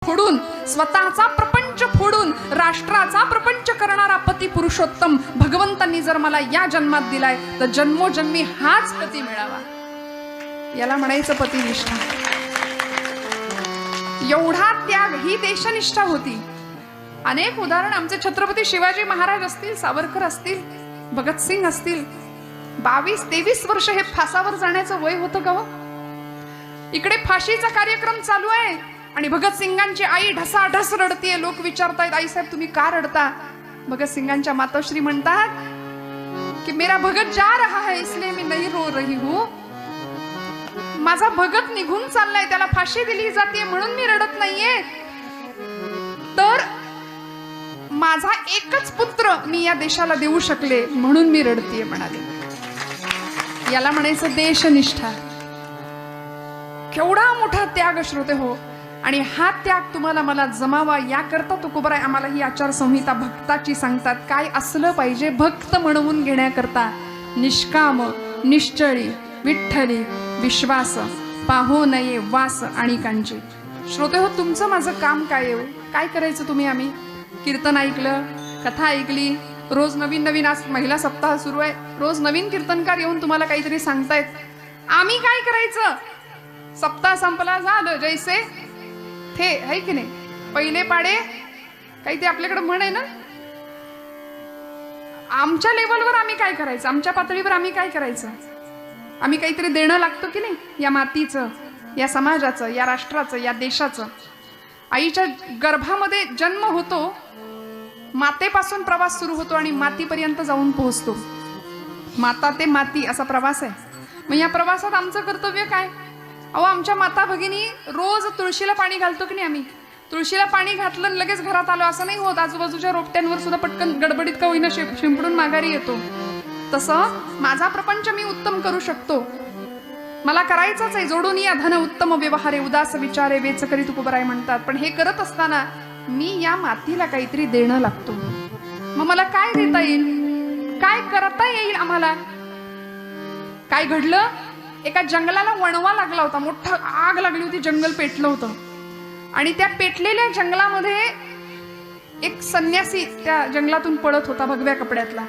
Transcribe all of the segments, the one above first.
फोडून, स्वतःचा प्रपंच फोडून राष्ट्राचा प्रपंच करणारा पती पुरुषोत्तम भगवंतांनी जर मला या जन्मात दिलाय तर जन्मोजन्मी हाच पती मिळावा, याला म्हणायचं पतिनिष्ठा. एवढा त्याग, ही देशनिष्ठा होती. अनेक उदाहरण आमचे छत्रपती शिवाजी महाराज असतील, सावरकर असतील, भगतसिंग असतील. 22-23 वर्ष हे फासावर जाण्याचं वय होतं का हो? इकडे फाशीचा कार्यक्रम चालू आहे आणि भगतसिंगांची आई ढसाढस रडतीये. लोक विचारतायत, आई साहेब तुम्ही का रडता? भगतसिंगांच्या मातोश्री म्हणतात की मेरा भगत जा रहा है इसलिए मैं नहीं रो रही हूं. माझा भगत निघून चाललाय, त्याला फाशी दिली जाते म्हणून मी रडत नाहीये. तर माझा एकच पुत्र मी या देशाला देऊ शकले म्हणून मी रडतीये म्हणाले. याला म्हणायचं देशनिष्ठा. केवढा मोठा त्याग श्रोते हो. आणि हा त्याग तुम्हाला मला जमावा याकरता तुकोबराय आम्हाला ही आचारसंहिता भक्ताची सांगतात. काय असलं पाहिजे भक्त म्हणवून घेण्याकरता? निष्काम, निश्चळी, विठ्ठली, विश्वास, पाहो नये वास आणि कांची. श्रोते हो, तुमचं माझं काम काय आहे? काय करायचं तुम्ही? आम्ही कीर्तन ऐकलं, कथा ऐकली, रोज नवीन नवीन, आज महिला सप्ताह सुरू आहे, रोज नवीन कीर्तनकार येऊन तुम्हाला काहीतरी सांगतायत. आम्ही काय करायचं? सप्ताह संपला, झालं जैसे थे, है की नाही? पहिले पाडे काही ते आपल्याकडे म्हण आहे ना. आमच्या लेवलवर आम्ही काय करायचं? आमच्या पातळीवर आम्ही काय करायचं? आम्ही काहीतरी देणं लागतं की नाही या मातीचं, या समाजाचं, या राष्ट्राचं, या देशाचं. आईच्या गर्भामध्ये जन्म होतो, मातेपासून प्रवास सुरू होतो आणि मातीपर्यंत जाऊन पोहोचतो. माता ते माती असा प्रवास आहे. मग या प्रवासात आमचं कर्तव्य काय? अहो, आमच्या माता भगिनी रोज तुळशीला पाणी घालतो की नाही आम्ही? तुळशीला पाणी घातलं लगेच घरात आलो असं नाही होत. आजूबाजूच्या रोपट्यांवर सुद्धा पटकन गडबडीत का होईना शिंपडून माघारी येतो. तसं माझा प्रपंच मी उत्तम करू शकतो. मला करायचंच आहे. जोडून या धन उत्तम व्यवहारे, उदास विचारे वेच करी तुकोबराय म्हणतात. पण हे करत असताना मी या मातीला काहीतरी देणं लागतो. मग मला काय देता येईल? काय करता येईल आम्हाला? काय घडलं? एका जंगलाला वणवा लागला होता, मोठा आग लागली होती, जंगल पेटलं होतं. आणि त्या पेटलेल्या जंगलामध्ये एक संन्यासी त्या जंगलातून पळत होता, भगव्या कपड्यातला.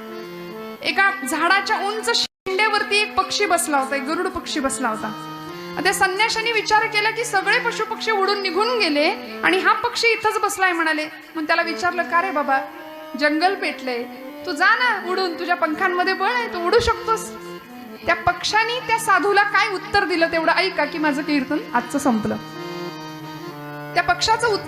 एका झाडाच्या उंच शेंड्यावरती एक पक्षी बसला होता, एक गरुड पक्षी बसला होता. त्या संन्याशाने विचार केला की सगळे पशु पक्षी उडून निघून गेले आणि हा पक्षी इथंच बसलाय म्हणाले. मग त्याला विचारलं, का रे बाबा, जंगल पेटलंय, तू जा ना उडून, तुझ्या पंखांमध्ये बळ आहे, तू उडू शकतोस. त्या पक्षाने त्या साधूला काय उत्तर दिलं तेवढं ऐका की माझं कीर्तन आजचं संपलं. त्या पक्षाचं उत्तर